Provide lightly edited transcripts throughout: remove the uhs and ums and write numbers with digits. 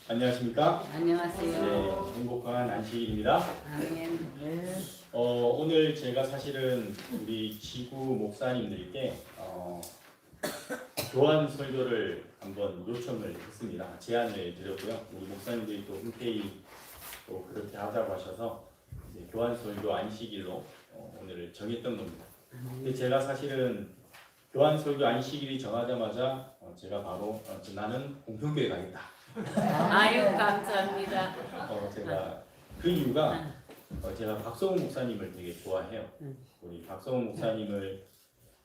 안녕하십니까? 안녕하세요. 네, 행복한 안식일입니다. 아멘. 네. 오늘 제가 사실은 우리 지구 목사님들께 교환 설교를 한번 요청을 했습니다. 제안을 드렸고요. 우리 목사님들이 또 흔쾌히 또 그렇게 하자고 하셔서 이제 교환 설교 안식일로 오늘을 정했던 겁니다. 근데 제가 사실은 교환 설교 안식일이 정하자마자 제가 바로 나는 공평교회 가겠다. 아유 감사합니다. 제가 그 이유가 제가 박성훈 목사님을 되게 좋아해요. 우리 박성훈 목사님을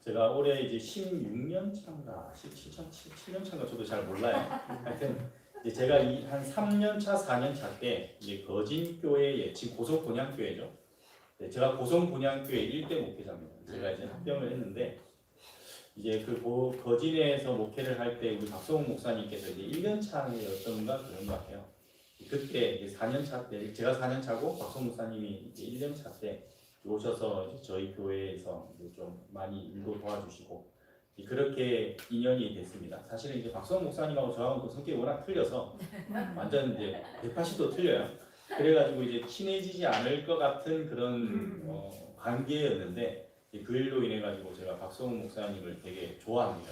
제가 올해 이제 16년 차인가 17년 차인가 저도 잘 몰라요. 하여튼 이제 제가 한 3년 차, 4년 차 때 이제 거진교회에 지금 고성본향교회죠. 네, 제가 고성본향교회 1대 목회자입니다. 제가 이제 합병을 했는데 이제 그 거진에서 목회를 할 때 우리 박성훈 목사님께서 이제 1년 차였던가 그런 것 같아요. 그때 이제 4년 차 때 제가 4년 차고 박성훈 목사님이 이제 1년 차 때 오셔서 이제 저희 교회에서 이제 좀 많이 일도 도와주시고 그렇게 인연이 됐습니다. 사실은 이제 박성훈 목사님하고 저하고 또 성격이 워낙 틀려서 완전 이제 180도 틀려요. 그래가지고 이제 친해지지 않을 것 같은 그런 관계였는데. 그 일로 인해 가지고 제가 박성훈 목사님을 되게 좋아합니다.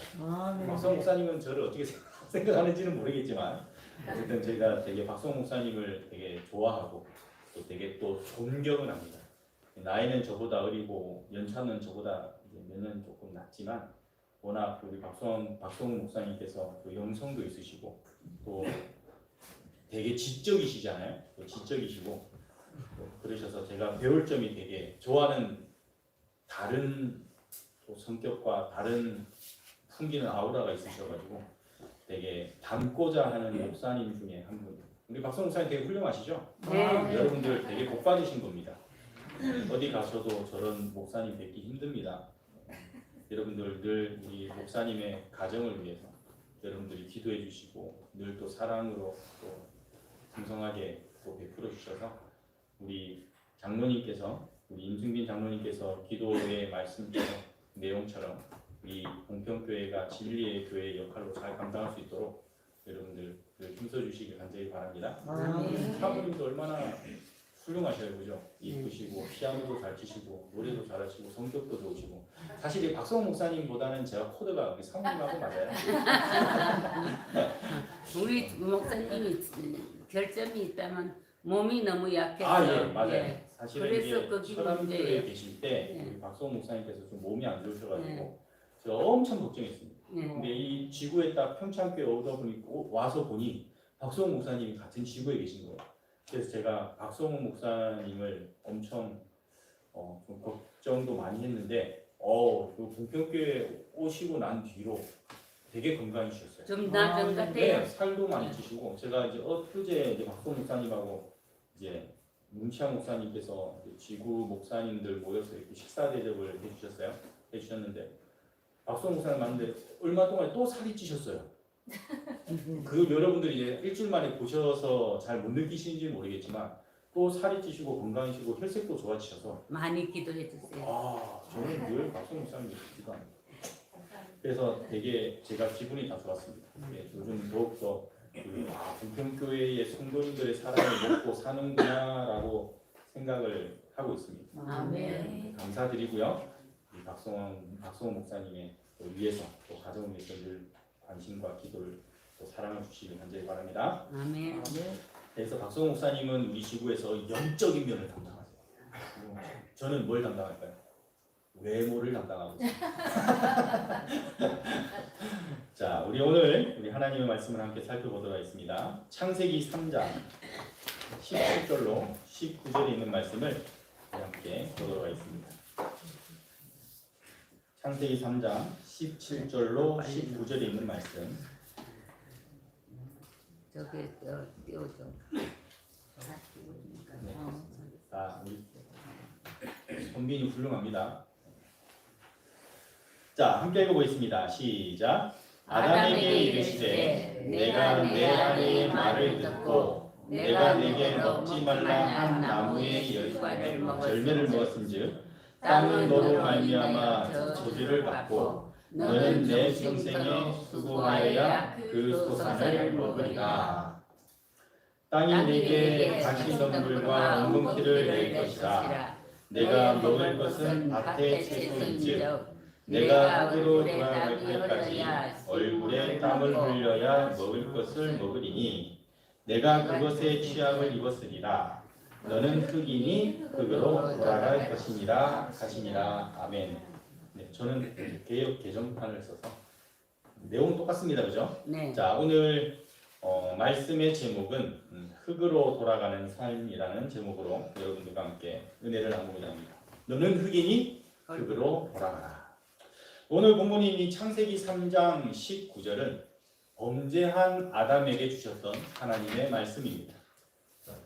네. 박성훈 목사님은 저를 어떻게 생각하는지는 모르겠지만 어쨌든 제가 되게 박성훈 목사님을 되게 좋아하고 또 되게 또 존경을 합니다. 나이는 저보다 어리고 연차는 저보다 몇 년 조금 낮지만 워낙 우리 박성훈 목사님께서 또 영성도 있으시고 또 되게 지적이시잖아요. 또 지적이시고 또 그러셔서 제가 배울 점이 되게 좋아하는 다른 또 성격과 다른 풍기는 아우라가 있으셔가지고 되게 닮고자 하는 목사님 중에 한 분. 우리 박성 목사님 되게 훌륭하시죠? 네. 여러분들 되게 복 받으신 겁니다. 어디 가셔도 저런 목사님 뵙기 힘듭니다. 여러분들 늘 우리 목사님의 가정을 위해서 여러분들이 기도해 주시고 늘 또 사랑으로 또 풍성하게 또 베풀어 주셔서 우리 장로님께서 우리 임승빈 장로님께서 기도의 말씀대로 내용처럼 이 공평교회가 진리의 교회의 역할로 잘 감당할 수 있도록 여러분들 힘써 주시길 간절히 바랍니다. 사모님도 얼마나 훌륭하셔요, 그죠? 이쁘시고 피아노도 잘 치시고 노래도 잘하시고 성격도 좋으시고 사실 이 박성훈 목사님보다는 제가 코드가 우리 사모님하고 맞아요. 우리 목사님이 결점이 있다면 몸이 너무 약해서. 예, 맞아요. 예. 사실은 그래서 이게 철암교회에 계실 때 우리 박성훈 목사님께서 좀 몸이 안 좋으셔가지고 제가 엄청 걱정했습니다. 근데 이 지구에 딱 평창교회 오다 보니 와서 보니 박성훈 목사님이 같은 지구에 계신 거예요. 그래서 제가 박성훈 목사님을 엄청 좀 걱정도 많이 했는데 그 공평교회 오시고 난 뒤로 되게 건강해지셨어요. 좀 나은 것 같아요. 네, 살도 많이 찌시고 제가 이제 엊그제 이제 박성훈 목사님하고 이제 문치양 목사님께서 지구 목사님들 모여서 이렇게 식사 대접을 해주셨는데 박성훈 목사님 만났는데 얼마 동안에 또 살이 찌셨어요. 그 여러분들이 이제 일주일 만에 보셔서 잘 못 느끼시는지 모르겠지만 또 살이 찌시고 건강해지고 혈색도 좋아지셔서 많이 기도해 주세요. 저는 늘 박성훈 목사님 기도합니다. 그래서 되게 제가 기분이 다 좋았습니다. 요즘 더욱더 공평교회의 성도님들의 사랑을 먹고 사는구나라고 생각을 하고 있습니다. 아멘. 감사드리고요. 이 박성훈 목사님의 위해서 또 가정을 위해서 늘 관심과 기도를 또 사랑을 주시길 간절히 바랍니다. 아멘. 그래서 박성훈 목사님은 우리 지구에서 영적인 면을 담당하세요. 저는 뭘 담당할까요? 외모를 담당하고 있습니다. 자, 우리 오늘 하나님의 말씀을 함께 살펴보도록 하겠습니다. 창세기 3장 17절로 19절에 있는 말씀을 함께 보도록 하겠습니다. 창세기 3장 17절로 19절에 있는 말씀. 저기 띄워줘. 우리 선빈이 훌륭합니다. 자, 함께 읽어보겠습니다. 시작. 아담에게 이르시되 내가 내 아내의 말을 듣고 내가 내게 먹지 말라 한 나무의 열매를 먹었은즉 땅은 너로 말미암아 저주를 받고 너는 내 평생에 수고하여야 그 소산을 먹으리라. 땅이 내게 가시덤불과 엉겅퀴를 낼 것이라. 내가 먹을 것은 밭의 채소인즉 내가 흙으로 돌아갈 때까지 얼굴에 땀을 흘려야 먹을 것을 먹으리니 내가 그것의 취함을 입었으리라. 너는 흙이니 흙으로 돌아갈 것이니라 하시니라. 아멘. 네, 저는 개역 개정판을 써서 내용 똑같습니다, 그죠? 네. 자, 오늘 말씀의 제목은 흙으로 돌아가는 삶이라는 제목으로 여러분들과 함께 은혜를 나누고자 합니다. 너는 흙이니 흙으로 돌아가라. 오늘 본문인 창세기 3장 19절은 범죄한 아담에게 주셨던 하나님의 말씀입니다.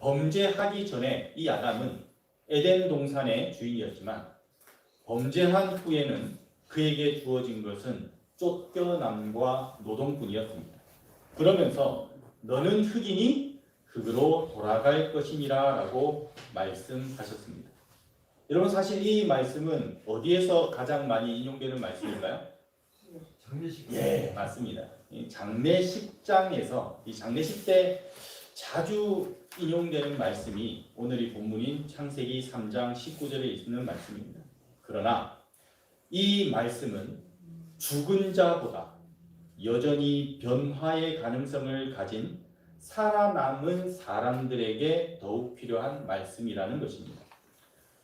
범죄하기 전에 이 아담은 에덴 동산의 주인이었지만 범죄한 후에는 그에게 주어진 것은 쫓겨남과 노동뿐이었습니다. 그러면서 너는 흙이니 흙으로 돌아갈 것이니라 라고 말씀하셨습니다. 여러분, 사실 이 말씀은 어디에서 가장 많이 인용되는 말씀인가요? 장례식. 예, 맞습니다. 이 장례식장에서 이 장례식 때 자주 인용되는 말씀이 오늘 이 본문인 창세기 3장 19절에 있는 말씀입니다. 그러나 이 말씀은 죽은 자보다 여전히 변화의 가능성을 가진 살아남은 사람들에게 더욱 필요한 말씀이라는 것입니다.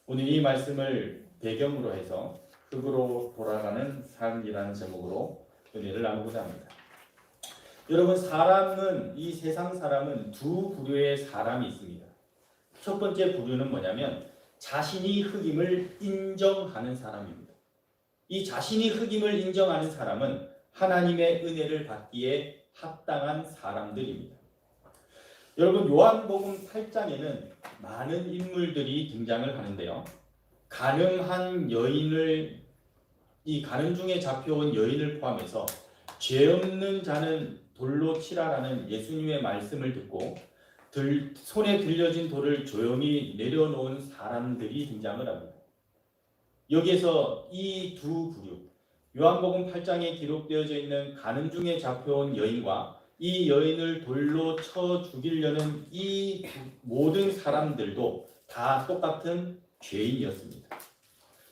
오늘 이 말씀을 배경으로 해서 흙으로 돌아가는 삶이라는 제목으로 은혜를 나누고자 합니다. 여러분, 이 세상 사람은 두 부류의 사람이 있습니다. 첫 번째 부류는 뭐냐면 자신이 흙임을 인정하는 사람입니다. 이 자신이 흙임을 인정하는 사람은 하나님의 은혜를 받기에 합당한 사람들입니다. 여러분, 요한복음 8장에는 많은 인물들이 등장을 하는데요. 간음한 여인을, 이 간음 중에 잡혀온 여인을 포함해서 죄 없는 자는 돌로 치라라는 예수님의 말씀을 듣고 손에 들려진 돌을 조용히 내려놓은 사람들이 등장을 합니다. 여기에서 이 두 부류, 요한복음 8장에 기록되어져 있는 간음 중에 잡혀온 여인과 이 여인을 돌로 쳐 죽이려는 이 모든 사람들도 다 똑같은 죄인이었습니다.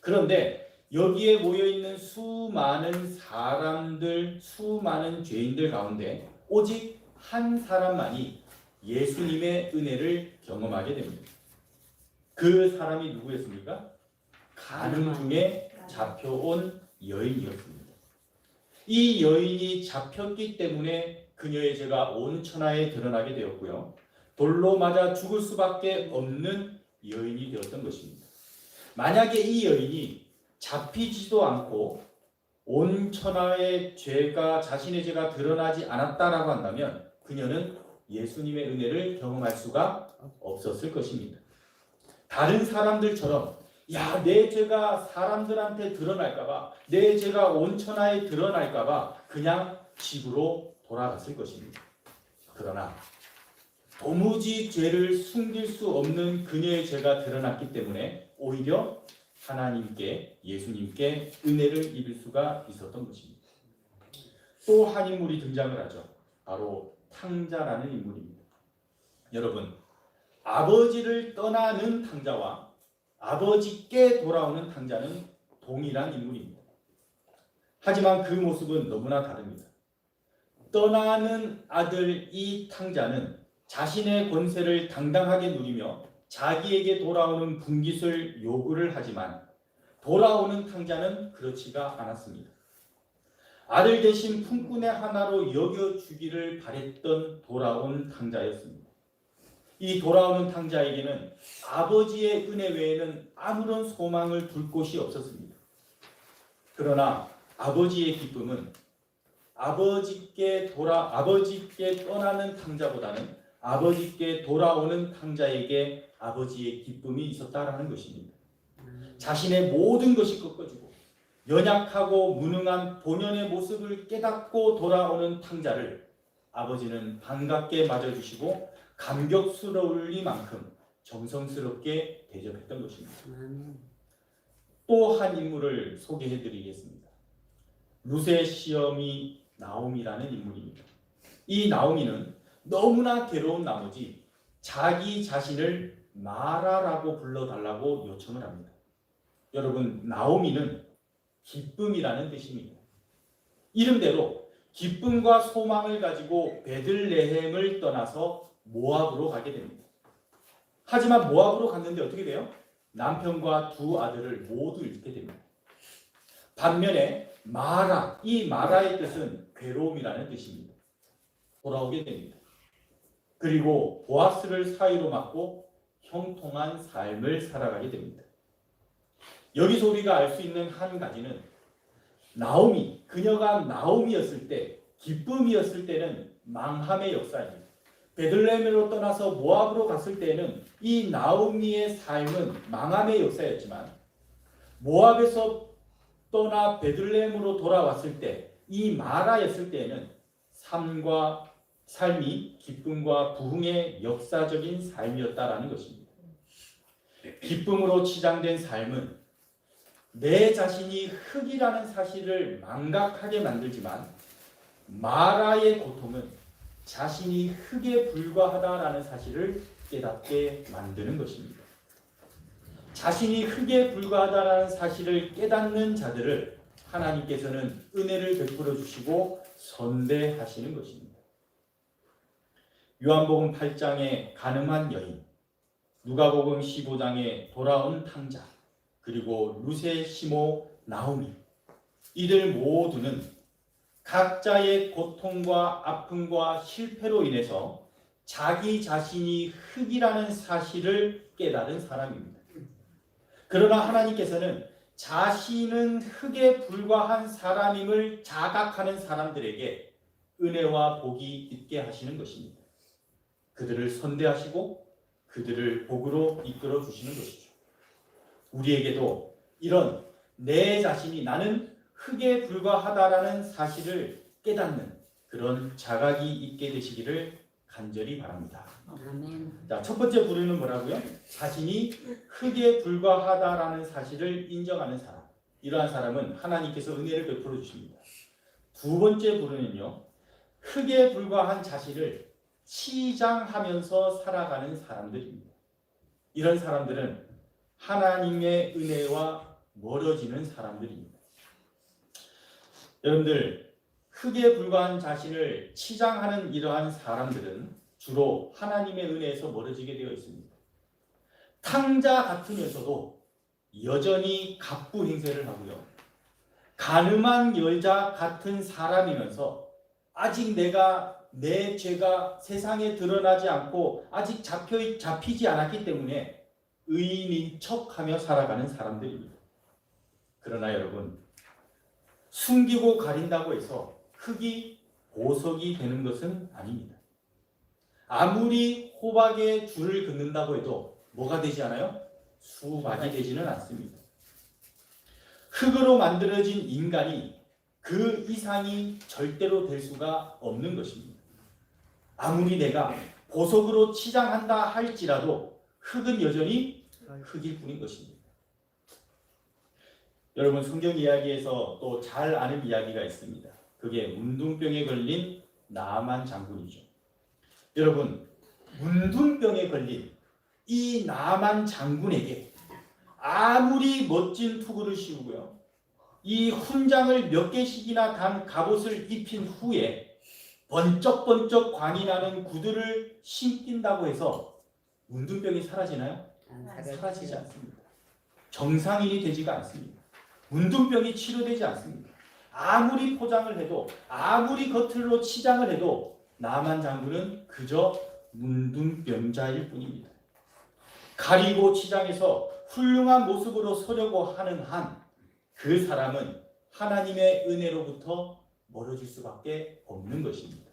그런데 여기에 모여있는 수많은 사람들, 수많은 죄인들 가운데 오직 한 사람만이 예수님의 은혜를 경험하게 됩니다. 그 사람이 누구였습니까? 간음 중에 잡혀온 여인이었습니다. 이 여인이 잡혔기 때문에 그녀의 죄가 온 천하에 드러나게 되었고요. 돌로 맞아 죽을 수밖에 없는 여인이 되었던 것입니다. 만약에 이 여인이 잡히지도 않고 온 천하의 죄가, 자신의 죄가 드러나지 않았다라고 한다면 그녀는 예수님의 은혜를 경험할 수가 없었을 것입니다. 다른 사람들처럼 내 죄가 사람들한테 드러날까봐, 내 죄가 온 천하에 드러날까봐 그냥 집으로 돌아갔을 것입니다. 그러나 도무지 죄를 숨길 수 없는 그녀의 죄가 드러났기 때문에 오히려 하나님께, 예수님께 은혜를 입을 수가 있었던 것입니다. 또 한 인물이 등장을 하죠. 바로 탕자라는 인물입니다. 여러분, 아버지를 떠나는 탕자와 아버지께 돌아오는 탕자는 동일한 인물입니다. 하지만 그 모습은 너무나 다릅니다. 떠나는 아들 이 탕자는 자신의 권세를 당당하게 누리며 자기에게 돌아오는 분깃을 요구를 하지만 돌아오는 탕자는 그렇지가 않았습니다. 아들 대신 품꾼의 하나로 여겨주기를 바랬던 돌아온 탕자였습니다. 이 돌아오는 탕자에게는 아버지의 은혜 외에는 아무런 소망을 둘 곳이 없었습니다. 그러나 아버지의 기쁨은 아버지께 떠나는 탕자보다는 아버지께 돌아오는 탕자에게 아버지의 기쁨이 있었다라는 것입니다. 자신의 모든 것이 꺾어지고 연약하고 무능한 본연의 모습을 깨닫고 돌아오는 탕자를 아버지는 반갑게 맞아주시고 감격스러울 만큼 정성스럽게 대접했던 것입니다. 또 한 인물을 소개해드리겠습니다. 룻의 시어미 나오미라는 인물입니다. 이 나오미는 너무나 괴로운 나머지 자기 자신을 마라라고 불러달라고 요청을 합니다. 여러분, 나오미는 기쁨이라는 뜻입니다. 이름대로 기쁨과 소망을 가지고 베들레헴을 떠나서 모압으로 가게 됩니다. 하지만 모압으로 갔는데 어떻게 돼요? 남편과 두 아들을 모두 잃게 됩니다. 반면에 마라, 이 마라의 뜻은 괴로움이라는 뜻입니다. 돌아오게 됩니다. 그리고 보아스를 사이로 맞고 형통한 삶을 살아가게 됩니다. 여기서 우리가 알 수 있는 한 가지는 나오미, 그녀가 나오미였을 때, 기쁨이었을 때는 망함의 역사입니다. 베들레헴으로 떠나서 모압으로 갔을 때에는 이 나오미의 삶은 망함의 역사였지만 모압에서 떠나 베들레헴으로 돌아왔을 때 이 마라였을 때에는 삶이 기쁨과 부흥의 역사적인 삶이었다라는 것입니다. 기쁨으로 치장된 삶은 내 자신이 흙이라는 사실을 망각하게 만들지만 마라의 고통은 자신이 흙에 불과하다라는 사실을 깨닫게 만드는 것입니다. 자신이 흙에 불과하다라는 사실을 깨닫는 자들을 하나님께서는 은혜를 베풀어 주시고 선대하시는 것입니다. 요한복음 8장의 가늠한 여인, 누가복음 15장의 돌아온 탕자, 그리고 루세, 시모, 나오미, 이들 모두는 각자의 고통과 아픔과 실패로 인해서 자기 자신이 흙이라는 사실을 깨달은 사람입니다. 그러나 하나님께서는 자신은 흙에 불과한 사람임을 자각하는 사람들에게 은혜와 복이 있게 하시는 것입니다. 그들을 선대하시고 그들을 복으로 이끌어 주시는 것이죠. 우리에게도 이런 내 자신이 나는 흙에 불과하다라는 사실을 깨닫는 그런 자각이 있게 되시기를 간절히 바랍니다. 아멘. 자, 첫 번째 부류는 뭐라고요? 자신이 흙에 불과하다라는 사실을 인정하는 사람. 이러한 사람은 하나님께서 은혜를 베풀어 주십니다. 두 번째 부류는요, 흙에 불과한 자신을 치장하면서 살아가는 사람들입니다. 이런 사람들은 하나님의 은혜와 멀어지는 사람들입니다. 여러분들, 흙에 불과한 자신을 치장하는 이러한 사람들은 주로 하나님의 은혜에서 멀어지게 되어 있습니다. 탕자 같으면서도 여전히 갑부 행세를 하고요. 가늠한 여자 같은 사람이면서 아직 내 죄가 세상에 드러나지 않고 아직 잡히지 않았기 때문에 의인인 척하며 살아가는 사람들입니다. 그러나 여러분, 숨기고 가린다고 해서 흙이 보석이 되는 것은 아닙니다. 아무리 호박에 줄을 긋는다고 해도 뭐가 되지 않아요? 수박이 되지는 않습니다. 흙으로 만들어진 인간이 그 이상이 절대로 될 수가 없는 것입니다. 아무리 내가 보석으로 치장한다 할지라도 흙은 여전히 흙일 뿐인 것입니다. 여러분, 성경 이야기에서 또 잘 아는 이야기가 있습니다. 그게 문둥병에 걸린 나만 장군이죠. 여러분, 문둥병에 걸린 이 나만 장군에게 아무리 멋진 투구를 씌우고요, 이 훈장을 몇 개씩이나 단 갑옷을 입힌 후에 번쩍번쩍 광이 나는 구두를 신긴다고 해서 문둥병이 사라지나요? 사라지지 않습니다. 정상인이 되지가 않습니다. 문둥병이 치료되지 않습니다. 아무리 포장을 해도, 아무리 겉으로 치장을 해도 나만 장군은 그저 문둥병자일 뿐입니다. 가리고 치장해서 훌륭한 모습으로 서려고 하는 한 그 사람은 하나님의 은혜로부터 멀어질 수밖에 없는 것입니다.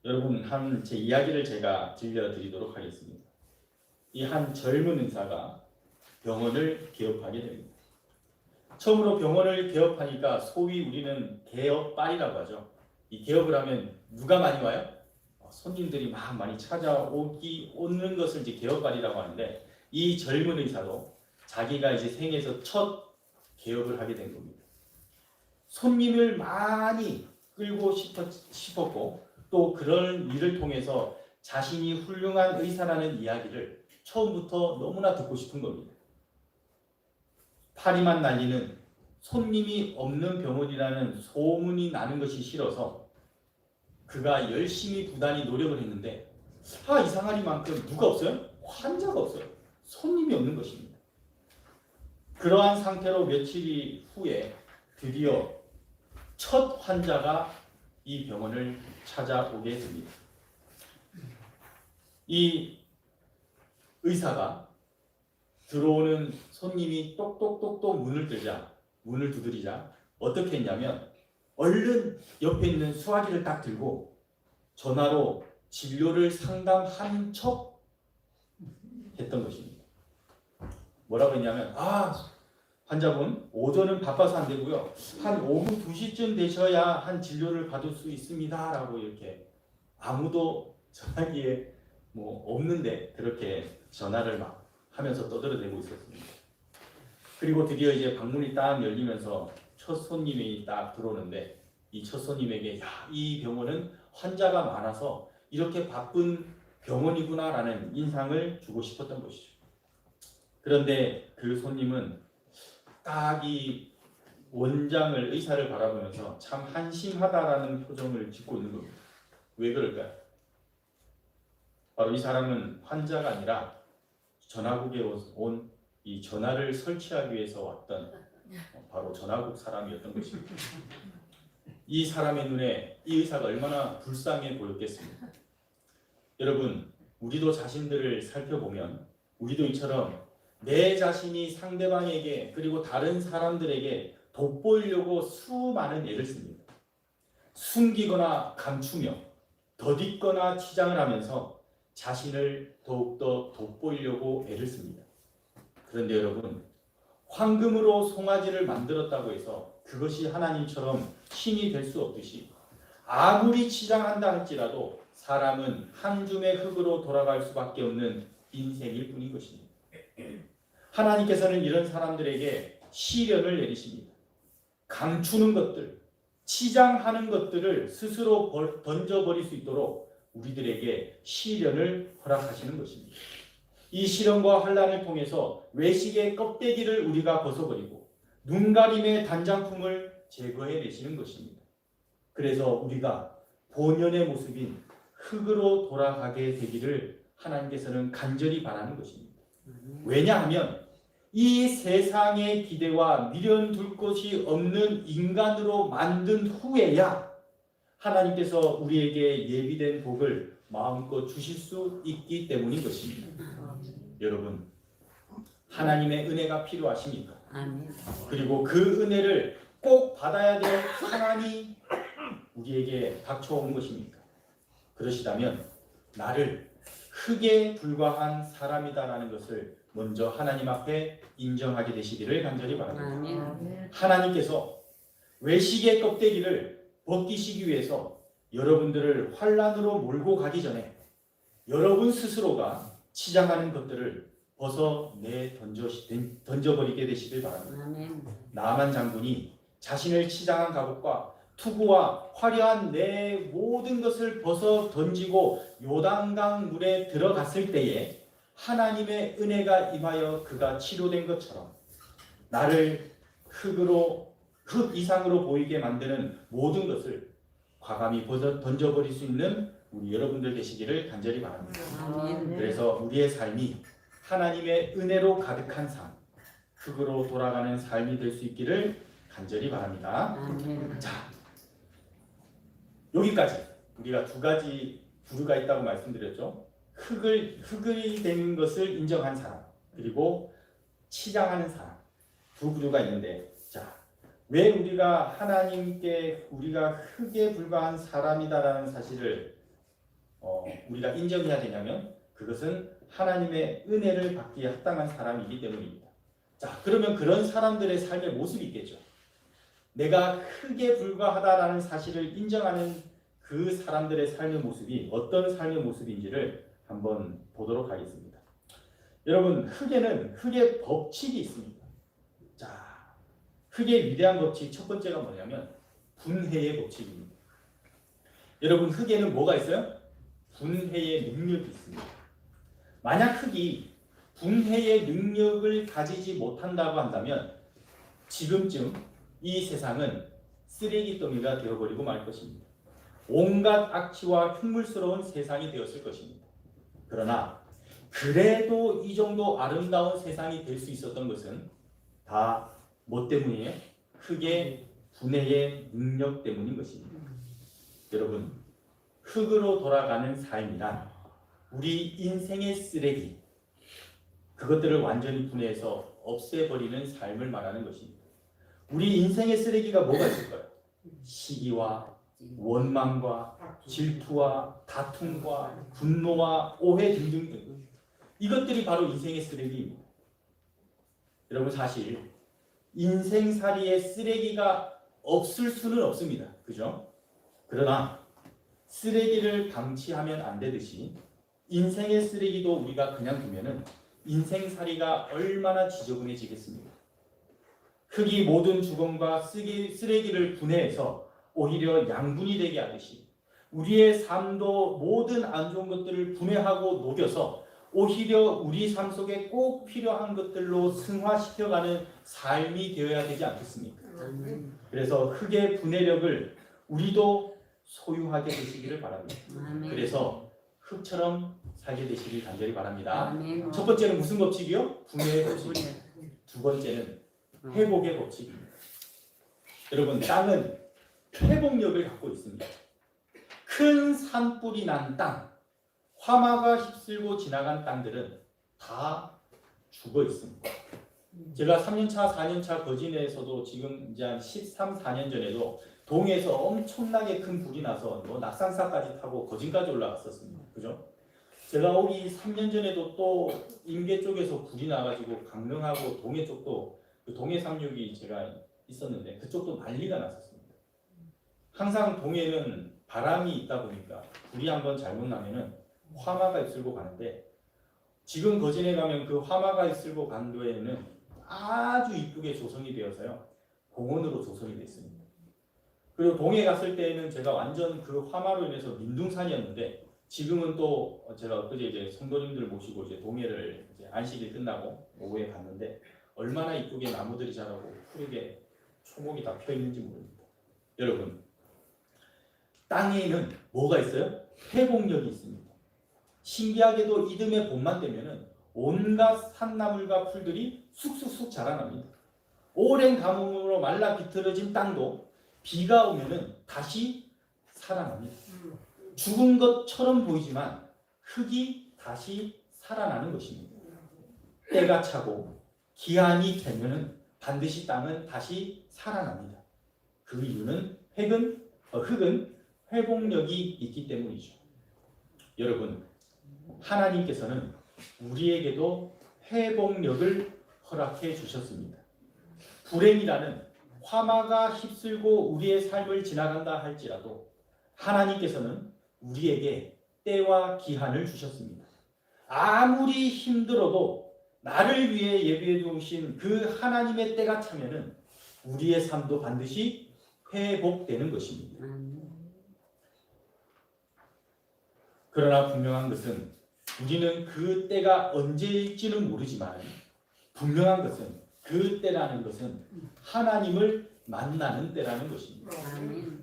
여러분, 제 이야기를 제가 들려드리도록 하겠습니다. 이 한 젊은 의사가 병원을 개업하게 됩니다. 처음으로 병원을 개업하니까 소위 우리는 개업빨이라고 하죠. 이 개업을 하면 누가 많이 와요? 손님들이 막 많이 오는 것을 이제 개업빨이라고 하는데, 이 젊은 의사도 자기가 이제 생에서 첫 개업을 하게 된 겁니다. 손님을 많이 끌고 싶었고, 또 그런 일을 통해서 자신이 훌륭한 의사라는 이야기를 처음부터 너무나 듣고 싶은 겁니다. 파리만 날리는 손님이 없는 병원이라는 소문이 나는 것이 싫어서 그가 열심히 부단히 노력을 했는데 이상하리만큼 누가 없어요? 환자가 없어요. 손님이 없는 것입니다. 그러한 상태로 며칠 후에 드디어 첫 환자가 이 병원을 찾아오게 됩니다. 이 의사가 들어오는 손님이 똑똑똑똑 문을 두드리자 어떻게 했냐면 얼른 옆에 있는 수화기를 딱 들고 전화로 진료를 상담한 척 했던 것입니다. 뭐라고 했냐면 환자분 오전은 바빠서 안 되고요. 한 오후 2시쯤 되셔야 한 진료를 받을 수 있습니다. 라고 이렇게 아무도 전화기에 없는데 그렇게 전화를 막 하면서 떠들어대고 있었습니다. 그리고 드디어 이제 방문이 딱 열리면서 첫 손님이 딱 들어오는데 이 첫 손님에게 이 병원은 환자가 많아서 이렇게 바쁜 병원이구나 라는 인상을 주고 싶었던 것이죠. 그런데 그 손님은 딱 이 원장을 의사를 바라보면서 참 한심하다라는 표정을 짓고 있는 겁니다. 왜 그럴까요? 바로 이 사람은 환자가 아니라 전화국에 온 이 전화를 설치하기 위해서 왔던 바로 전화국 사람이었던 것입니다. 이 사람의 눈에 이 의사가 얼마나 불쌍해 보였겠습니까? 여러분, 우리도 자신들을 살펴보면 우리도 이처럼 내 자신이 상대방에게 그리고 다른 사람들에게 돋보이려고 수많은 애를 씁니다. 숨기거나 감추며 덧입거나 치장을 하면서 자신을 더욱더 돋보이려고 애를 씁니다. 그런데 여러분, 황금으로 송아지를 만들었다고 해서 그것이 하나님처럼 신이 될 수 없듯이 아무리 치장한다 할지라도 사람은 한 줌의 흙으로 돌아갈 수밖에 없는 인생일 뿐인 것입니다. 하나님께서는 이런 사람들에게 시련을 내리십니다. 감추는 것들, 치장하는 것들을 스스로 던져버릴 수 있도록 우리들에게 시련을 허락하시는 것입니다. 이 시련과 환난을 통해서 외식의 껍데기를 우리가 벗어버리고 눈가림의 단장품을 제거해내시는 것입니다. 그래서 우리가 본연의 모습인 흙으로 돌아가게 되기를 하나님께서는 간절히 바라는 것입니다. 왜냐하면 이 세상의 기대와 미련 둘 것이 없는 인간으로 만든 후에야 하나님께서 우리에게 예비된 복을 마음껏 주실 수 있기 때문인 것입니다. 여러분, 하나님의 은혜가 필요하십니까? 그리고 그 은혜를 꼭 받아야 될 상황이 우리에게 닥쳐온 것입니까? 그러시다면 나를 흙에 불과한 사람이다라는 것을 먼저 하나님 앞에 인정하게 되시기를 간절히 바랍니다. 하나님께서 외식의 껍데기를 벗기시기 위해서 여러분들을 환난으로 몰고 가기 전에 여러분 스스로가 치장하는 것들을 던져버리게 되시길 바랍니다. 나만 장군이 자신을 치장한 갑옷과 투구와 화려한 내 모든 것을 벗어 던지고 요단강 물에 들어갔을 때에 하나님의 은혜가 임하여 그가 치료된 것처럼 나를 흙 이상으로 보이게 만드는 모든 것을 과감히 벗어 던져버릴 수 있는 우리 여러분들 되시기를 간절히 바랍니다. 그래서 우리의 삶이 하나님의 은혜로 가득한 삶, 흙으로 돌아가는 삶이 될 수 있기를 간절히 바랍니다. 자, 여기까지 우리가 두 가지 부류가 있다고 말씀드렸죠. 흙이 되는 것을 인정한 사람, 그리고 치장하는 사람, 두 부류가 있는데, 자, 왜 우리가 하나님께 우리가 흙에 불과한 사람이다라는 사실을 우리가 인정해야 되냐면 그것은 하나님의 은혜를 받기에 합당한 사람이기 때문입니다. 자, 그러면 그런 사람들의 삶의 모습이 있겠죠. 내가 흙에 불과하다라는 사실을 인정하는 그 사람들의 삶의 모습이 어떤 삶의 모습인지를 한번 보도록 하겠습니다. 여러분, 흙에는 흙의 법칙이 있습니다. 자, 흙의 위대한 법칙 첫 번째가 뭐냐면 분해의 법칙입니다. 여러분, 흙에는 뭐가 있어요? 분해의 능력이 있습니다. 만약 흙이 분해의 능력을 가지지 못한다고 한다면 지금쯤 이 세상은 쓰레기더미가 되어버리고 말 것입니다. 온갖 악취와 흉물스러운 세상이 되었을 것입니다. 그러나 그래도 이 정도 아름다운 세상이 될 수 있었던 것은 다 뭐 때문이에요? 흙의 분해의 능력 때문인 것입니다. 여러분, 흙으로 돌아가는 삶이란 우리 인생의 쓰레기, 그것들을 완전히 분해해서 없애버리는 삶을 말하는 것입니다. 우리 인생의 쓰레기가 뭐가 있을까요? 시기와 원망과 질투와 다툼과 분노와 오해 등등, 이것들이 바로 인생의 쓰레기입니다. 여러분, 사실 인생살이의 쓰레기가 없을 수는 없습니다. 그죠? 그러나 쓰레기를 방치하면 안 되듯이 인생의 쓰레기도 우리가 그냥 두면은 인생살이가 얼마나 지저분해지겠습니까? 흙이 모든 주검과 쓰레기를 분해해서 오히려 양분이 되게 하듯이 우리의 삶도 모든 안 좋은 것들을 분해하고 녹여서 오히려 우리 삶 속에 꼭 필요한 것들로 승화시켜가는 삶이 되어야 되지 않겠습니까? 그래서 흙의 분해력을 우리도 소유하게 되시기를 바랍니다. 그래서 흙처럼 살게 되시길 간절히 바랍니다. 첫 번째는 무슨 법칙이요? 분해의 법칙. 두 번째는 회복의 법칙입니다. 여러분, 땅은 회복력을 갖고 있습니다. 큰 산불이 난 땅, 화마가 휩쓸고 지나간 땅들은 다 죽어 있습니다. 제가 3년차, 4년차 거진에서도 지금 이제 한 13, 14년 전에도 동해에서 엄청나게 큰 불이 나서 뭐 낙산사까지 타고 거진까지 올라갔었습니다. 그죠? 제가 오기 3년 전에도 또 임계 쪽에서 불이 나가지고 강릉하고 동해 쪽도 그 동해 상륙이 제가 있었는데 그쪽도 난리가 났었습니다. 항상 동해는 바람이 있다 보니까 불이 한번 잘못 나면은 화마가 휩쓸고 가는데 지금 거진에 가면 그 화마가 휩쓸고 간 데에는 아주 이쁘게 조성이 되어서요 공원으로 조성이 됐습니다. 그리고 동해 갔을 때에는 제가 완전 그 화마로 인해서 민둥산이었는데 지금은 또 제가 엊그제 이제 성도님들 모시고 이제 동해를 이제 안식일 끝나고 오후에 갔는데 얼마나 이쁘게 나무들이 자라고 푸르게 초목이 다 펴 있는지 모릅니다. 여러분, 땅에는 뭐가 있어요? 회복력이 있습니다. 신기하게도 이듬해 봄만 되면은 온갖 산나물과 풀들이 쑥쑥쑥 자라납니다. 오랜 가뭄으로 말라 비틀어진 땅도 비가 오면은 다시 살아납니다. 죽은 것처럼 보이지만 흙이 다시 살아나는 것입니다. 때가 차고 기한이 되면은 반드시 땅은 다시 살아납니다. 그 이유는 흙은 회복력이 있기 때문이죠. 여러분, 하나님께서는 우리에게도 회복력을 허락해 주셨습니다. 불행이라는 화마가 휩쓸고 우리의 삶을 지나간다 할지라도 하나님께서는 우리에게 때와 기한을 주셨습니다. 아무리 힘들어도 나를 위해 예비해 두신 그 하나님의 때가 차면은 우리의 삶도 반드시 회복되는 것입니다. 그러나 분명한 것은 우리는 그 때가 언제일지는 모르지만 분명한 것은 그 때라는 것은 하나님을 만나는 때라는 것입니다.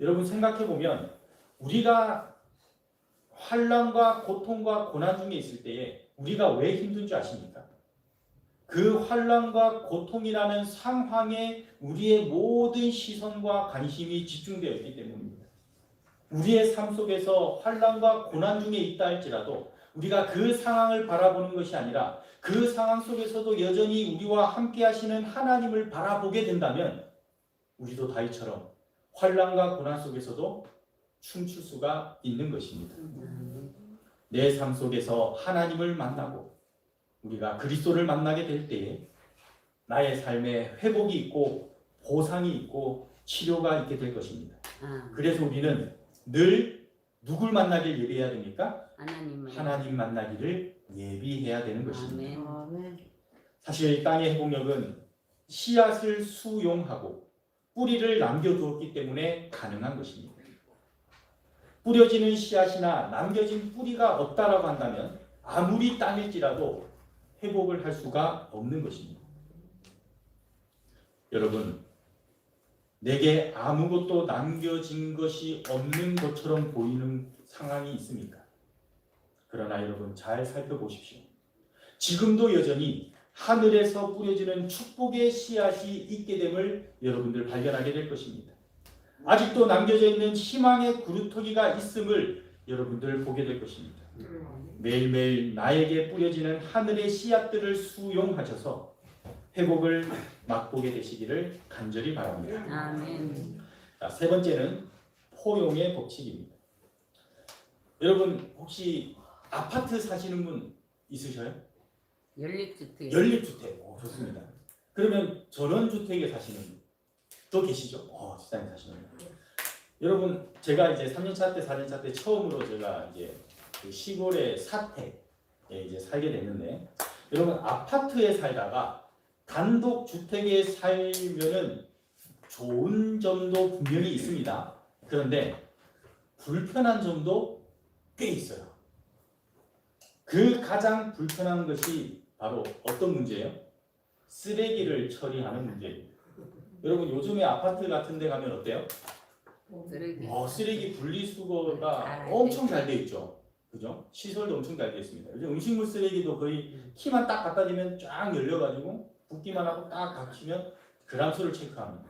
여러분, 생각해 보면 우리가 환난과 고통과 고난 중에 있을 때에 우리가 왜 힘든 줄 아십니까? 그 환난과 고통이라는 상황에 우리의 모든 시선과 관심이 집중되어 있기 때문입니다. 우리의 삶 속에서 환난과 고난 중에 있다 할지라도 우리가 그 상황을 바라보는 것이 아니라 그 상황 속에서도 여전히 우리와 함께 하시는 하나님을 바라보게 된다면 우리도 다윗처럼 환난과 고난 속에서도 춤출 수가 있는 것입니다. 내 삶 속에서 하나님을 만나고 우리가 그리스도를 만나게 될 때에 나의 삶에 회복이 있고 보상이 있고 치료가 있게 될 것입니다. 그래서 우리는 늘 누굴 만나길 예비해야 됩니까? 하나님 만나기를 예비해야 되는 것입니다. 사실 땅의 회복력은 씨앗을 수용하고 뿌리를 남겨두었기 때문에 가능한 것입니다. 뿌려지는 씨앗이나 남겨진 뿌리가 없다라고 한다면 아무리 땅일지라도 회복을 할 수가 없는 것입니다. 여러분, 내게 아무것도 남겨진 것이 없는 것처럼 보이는 상황이 있습니까? 그러나 여러분 잘 살펴보십시오. 지금도 여전히 하늘에서 뿌려지는 축복의 씨앗이 있게 됨을 여러분들 발견하게 될 것입니다. 아직도 남겨져 있는 희망의 구루터기가 있음을 여러분들 보게 될 것입니다. 매일매일 나에게 뿌려지는 하늘의 씨앗들을 수용하셔서 회복을 맛보게 되시기를 간절히 바랍니다. 아멘. 자, 세 번째는 포용의 법칙입니다. 여러분 혹시 아파트 사시는 분 있으셔요? 연립주택. 연립주택. 좋습니다. 그러면 전원주택에 사시는 분 또 계시죠? 세상에 사시는 분. 여러분 제가 이제 3년차 때 4년차 때 처음으로 제가 이제 그 시골의 사택에 이제 살게 됐는데, 여러분 아파트에 살다가 단독 주택에 살면은 좋은 점도 분명히 있습니다. 그런데 불편한 점도 꽤 있어요. 그 가장 불편한 것이 바로 어떤 문제예요? 쓰레기를 처리하는 문제예요. 여러분 요즘에 아파트 같은 데 가면 어때요? 쓰레기 분리수거가 엄청 잘 돼 있죠. 그죠? 시설도 엄청 잘 돼 있습니다. 요즘 음식물 쓰레기도 거의 키만 딱 갖다 대면 쫙 열려가지고 붓기만 하고 딱 닫히면 그람수를 체크합니다.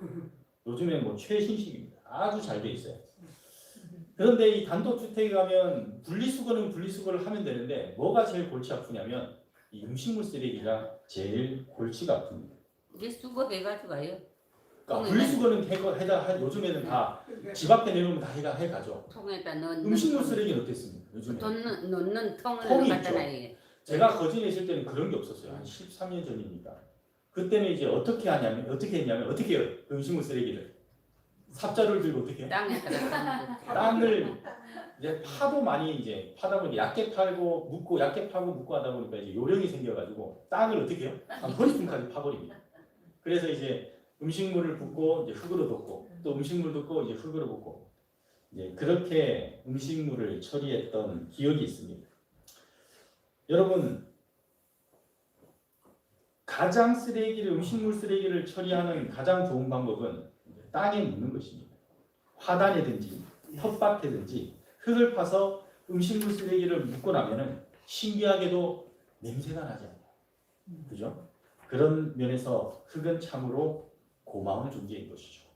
요즘에 뭐 최신식입니다. 아주 잘 돼 있어요. 그런데 이 단독주택에 가면 분리수거는 분리수거를 하면 되는데 뭐가 제일 골치 아프냐면 이 음식물 쓰레기가 제일 골치가 아픕니다. 이게 수거해가지고 와요. 그러니까 분리수거는 요즘에는 다 집 앞에 내놓으면 다 해가죠. 통에다 넣는. 음식물 쓰레기는 어땠습니까? 요즘에 넣는 통을 통이 갖다 있죠. 놔요. 제가 거진에 있을 때는 그런 게 없었어요. 한 13년 전이니까. 그때는 이제 어떻게 했냐면 어떻게 해요? 그 음식물 쓰레기를 삽자루를 들고 어떻게 해요? 땅에다가 땅을 이제 파도 많이 이제 파다 보니까 얕게 파고 묶고 하다 보니까 이제 요령이 생겨가지고 땅을 어떻게 해요? 한 허리춤까지 파버립니다. 그래서 이제 음식물을 붓고 이제 흙으로 덮고 또 음식물 덮고 이제 흙으로 붓고 이제 그렇게 음식물을 처리했던 기억이 있습니다. 여러분 가장 음식물 쓰레기를 처리하는 가장 좋은 방법은 땅에 묻는 것입니다. 화단이든지 텃밭이든지 흙을 파서 음식물 쓰레기를 묻고 나면은 신기하게도 냄새가 나지 않아요. 그죠? 그런 면에서 흙은 참으로 고마운 존재인 것이죠.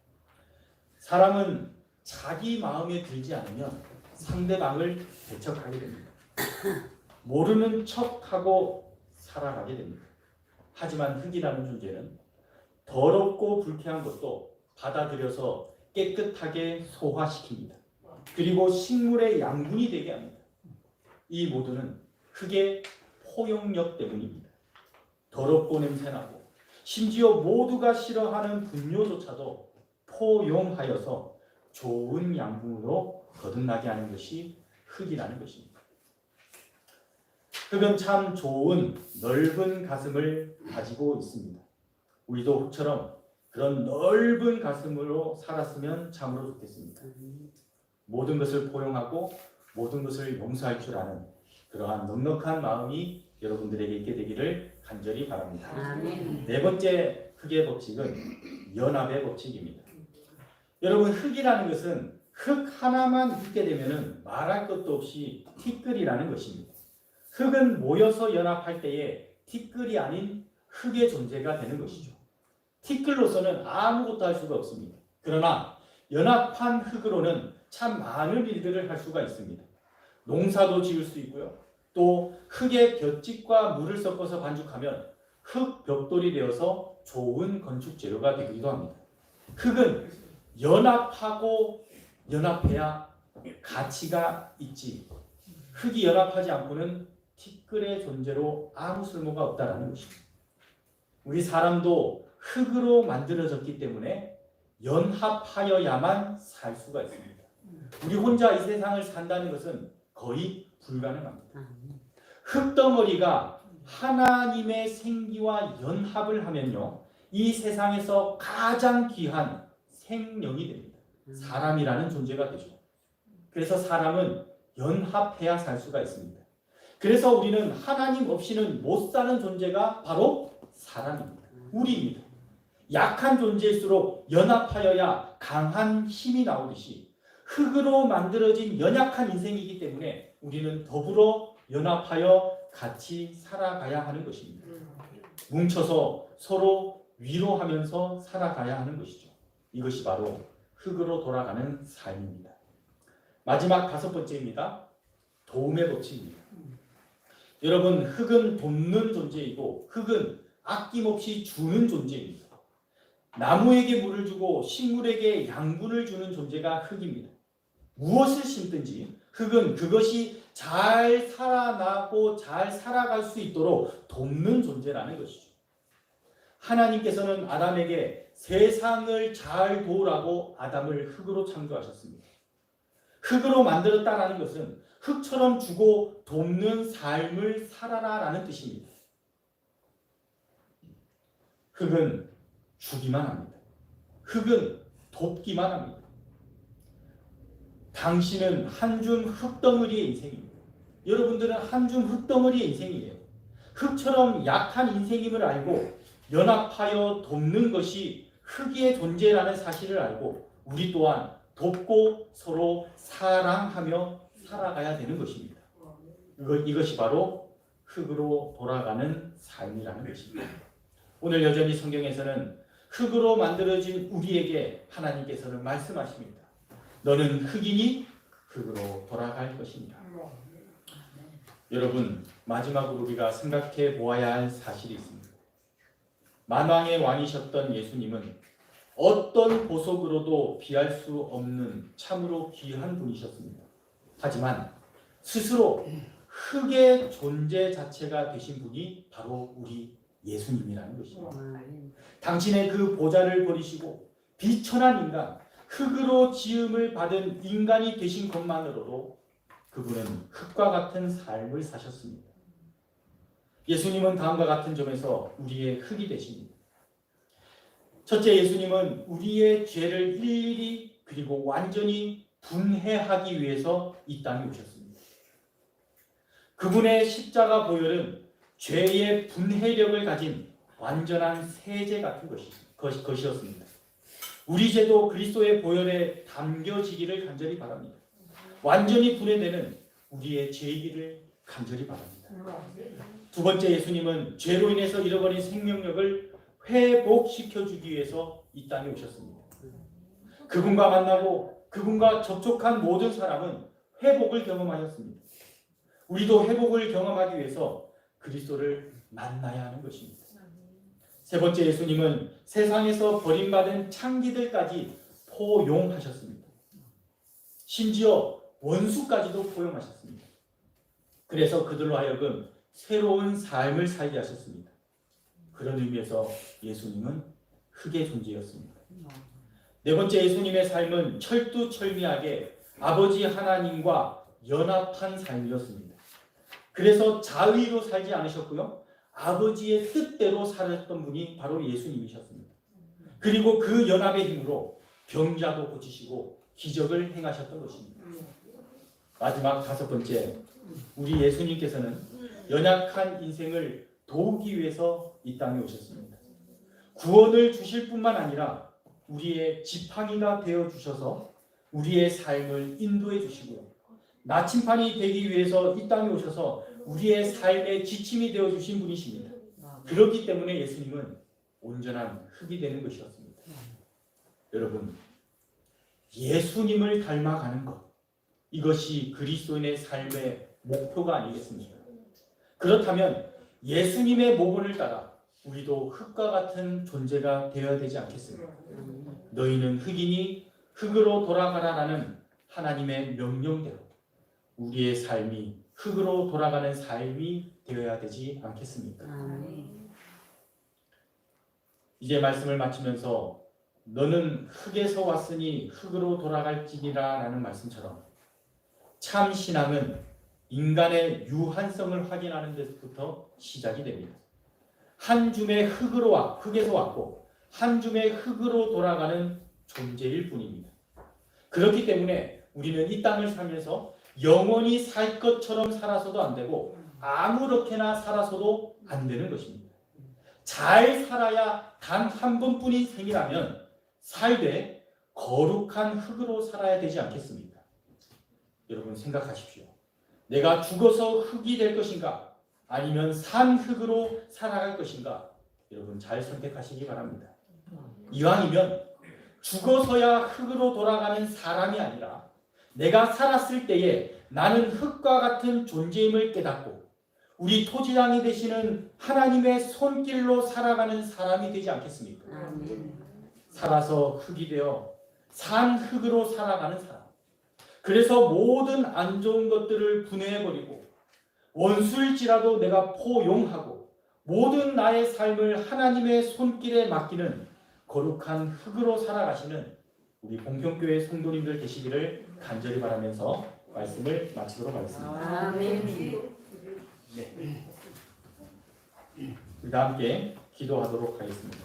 사람은 자기 마음에 들지 않으면 상대방을 배척하게 됩니다. 모르는 척하고 살아가게 됩니다. 하지만 흙이라는 존재는 더럽고 불쾌한 것도 받아들여서 깨끗하게 소화시킵니다. 그리고 식물의 양분이 되게 합니다. 이 모두는 흙의 포용력 때문입니다. 더럽고 냄새나고 심지어 모두가 싫어하는 분뇨조차도 포용하여서 좋은 양분으로 거듭나게 하는 것이 흙이라는 것입니다. 흙은 참 좋은 넓은 가슴을 가지고 있습니다. 우리도 흙처럼 그런 넓은 가슴으로 살았으면 참으로 좋겠습니다. 모든 것을 포용하고 모든 것을 용서할 줄 아는 그러한 넉넉한 마음이 여러분들에게 있게 되기를 간절히 바랍니다. 아멘. 네 번째 흙의 법칙은 연합의 법칙입니다. 여러분 흙이라는 것은 흙 하나만 있게 되면은 말할 것도 없이 티끌이라는 것입니다. 흙은 모여서 연합할 때에 티끌이 아닌 흙의 존재가 되는 것이죠. 티끌로서는 아무것도 할 수가 없습니다. 그러나 연합한 흙으로는 참 많은 일들을 할 수가 있습니다. 농사도 지을 수 있고요. 또 흙에 볏짚과 물을 섞어서 반죽하면 흙 벽돌이 되어서 좋은 건축 재료가 되기도 합니다. 흙은 연합하고 연합해야 가치가 있지. 흙이 연합하지 않고는 티끌의 존재로 아무 쓸모가 없다는 것입니다. 우리 사람도 흙으로 만들어졌기 때문에 연합하여야만 살 수가 있습니다. 우리 혼자 이 세상을 산다는 것은 거의 불가능합니다. 흙덩어리가 하나님의 생기와 연합을 하면요, 이 세상에서 가장 귀한 생명이 됩니다. 사람이라는 존재가 되죠. 그래서 사람은 연합해야 살 수가 있습니다. 그래서 우리는 하나님 없이는 못 사는 존재가 바로 사람입니다. 우리입니다. 약한 존재일수록 연합하여야 강한 힘이 나오듯이 흙으로 만들어진 연약한 인생이기 때문에 우리는 더불어 연합하여 같이 살아가야 하는 것입니다. 뭉쳐서 서로 위로하면서 살아가야 하는 것이죠. 이것이 바로 흙으로 돌아가는 삶입니다. 마지막 5번째입니다. 도움의 법칙입니다. 여러분, 흙은 돕는 존재이고 흙은 아낌없이 주는 존재입니다. 나무에게 물을 주고 식물에게 양분을 주는 존재가 흙입니다. 무엇을 심든지 흙은 그것이 잘 살아나고 잘 살아갈 수 있도록 돕는 존재라는 것이죠. 하나님께서는 아담에게 세상을 잘 도우라고 아담을 흙으로 창조하셨습니다. 흙으로 만들었다라는 것은 흙처럼 주고 돕는 삶을 살아라라는 뜻입니다. 흙은 주기만 합니다. 흙은 돕기만 합니다. 당신은 한 줌 흙덩어리의 인생입니다. 여러분들은 한 줌 흙덩어리의 인생이에요. 흙처럼 약한 인생임을 알고 연합하여 돕는 것이 흙의 존재라는 사실을 알고 우리 또한 돕고 서로 사랑하며 살아가야 되는 것입니다. 이것이 바로 흙으로 돌아가는 삶이라는 것입니다. 오늘 여전히 성경에서는 흙으로 만들어진 우리에게 하나님께서는 말씀하십니다. 너는 흙이니 흙으로 돌아갈 것입니다. 여러분, 마지막으로 우리가 생각해 보아야 할 사실이 있습니다. 만왕의 왕이셨던 예수님은 어떤 보석으로도 비할 수 없는 참으로 귀한 분이셨습니다. 하지만 스스로 흙의 존재 자체가 되신 분이 바로 우리 예수님이라는 것입니다. 당신의 그 보좌를 버리시고 비천한 인간, 흙으로 지음을 받은 인간이 되신 것만으로도 그분은 흙과 같은 삶을 사셨습니다. 예수님은 다음과 같은 점에서 우리의 흙이 되십니다. 첫째, 예수님은 우리의 죄를 일일이 그리고 완전히 분해하기 위해서 이 땅에 오셨습니다. 그분의 십자가 보혈은 죄의 분해력을 가진 완전한 세제 같은 것이었습니다. 우리 죄도 그리스도의 보혈에 담겨지기를 간절히 바랍니다. 완전히 분해되는 우리의 죄이기를 간절히 바랍니다. 두 번째, 예수님은 죄로 인해서 잃어버린 생명력을 회복시켜주기 위해서 이 땅에 오셨습니다. 그분과 만나고 그분과 접촉한 모든 사람은 회복을 경험하였습니다. 우리도 회복을 경험하기 위해서 그리스도를 만나야 하는 것입니다. 세 번째, 예수님은 세상에서 버림받은 창기들까지 포용하셨습니다. 심지어 원수까지도 포용하셨습니다. 그래서 그들로 하여금 새로운 삶을 살게 하셨습니다. 그런 의미에서 예수님은 흙의 존재였습니다. 네 번째, 예수님의 삶은 철두철미하게 아버지 하나님과 연합한 삶이었습니다. 그래서 자의로 살지 않으셨고요. 아버지의 뜻대로 살았던 분이 바로 예수님이셨습니다. 그리고 그 연합의 힘으로 병자도 고치시고 기적을 행하셨던 것입니다. 마지막 5번째, 우리 예수님께서는 연약한 인생을 도우기 위해서 이 땅에 오셨습니다. 구원을 주실 뿐만 아니라 우리의 지팡이가 되어 주셔서 우리의 삶을 인도해 주시고요. 나침판이 되기 위해서 이 땅에 오셔서 우리의 삶의 지침이 되어 주신 분이십니다. 그렇기 때문에 예수님은 온전한 흙이 되는 것이었습니다. 여러분, 예수님을 닮아가는 것, 이것이 그리스도인의 삶의 목표가 아니겠습니까? 그렇다면 예수님의 모본을 따라 우리도 흙과 같은 존재가 되어야 되지 않겠습니까? 너희는 흙이니 흙으로 돌아가라라는 하나님의 명령대로 우리의 삶이 흙으로 돌아가는 삶이 되어야 되지 않겠습니까? 이제 말씀을 마치면서 너는 흙에서 왔으니 흙으로 돌아갈지니라 라는 말씀처럼 참 신앙은 인간의 유한성을 확인하는 데서부터 시작이 됩니다. 한 줌의 흙에서 왔고 한 줌의 흙으로 돌아가는 존재일 뿐입니다. 그렇기 때문에 우리는 이 땅을 살면서 영원히 살 것처럼 살아서도 안 되고 아무렇게나 살아서도 안 되는 것입니다. 잘 살아야 단 한 번뿐인 생이라면 살되 거룩한 흙으로 살아야 되지 않겠습니까? 여러분 생각하십시오. 내가 죽어서 흙이 될 것인가? 아니면 산 흙으로 살아갈 것인가? 여러분 잘 선택하시기 바랍니다. 이왕이면 죽어서야 흙으로 돌아가는 사람이 아니라 내가 살았을 때에 나는 흙과 같은 존재임을 깨닫고 우리 토지장이 되시는 하나님의 손길로 살아가는 사람이 되지 않겠습니까? 아멘. 살아서 흙이 되어 산 흙으로 살아가는 사람. 그래서 모든 안 좋은 것들을 분해해버리고 원수일지라도 내가 포용하고 모든 나의 삶을 하나님의 손길에 맡기는 거룩한 흙으로 살아가시는 우리 봉평교회 성도님들 되시기를 간절히 바라면서 말씀을 마치도록 하겠습니다. 아멘. 우리 다 함께 기도하도록 하겠습니다.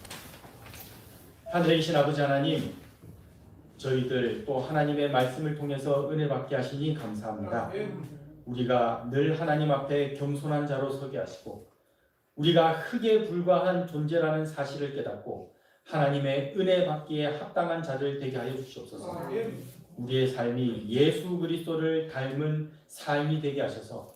하늘에 계신 아버지 하나님, 저희들 또 하나님의 말씀을 통해서 은혜 받게 하시니 감사합니다. 우리가 늘 하나님 앞에 겸손한 자로 서게 하시고 우리가 흙에 불과한 존재라는 사실을 깨닫고 하나님의 은혜 받기에 합당한 자들 되게 하여 주시옵소서. 우리의 삶이 예수 그리스도를 닮은 삶이 되게 하셔서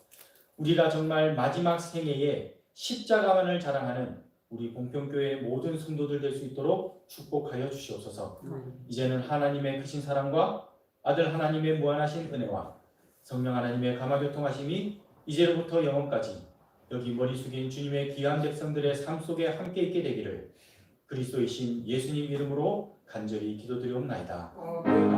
우리가 정말 마지막 생애에 십자가만을 자랑하는 우리 봉평교회의 모든 성도들 될 수 있도록 축복하여 주시옵소서. 이제는 하나님의 크신 사랑과 아들 하나님의 무한하신 은혜와 성령 하나님의 감화교통하심이 이제로부터 영원까지 여기 머리 숙인 주님의 귀한 백성들의 삶 속에 함께 있게 되기를 그리스도이신 예수님 이름으로 간절히 기도드리옵나이다.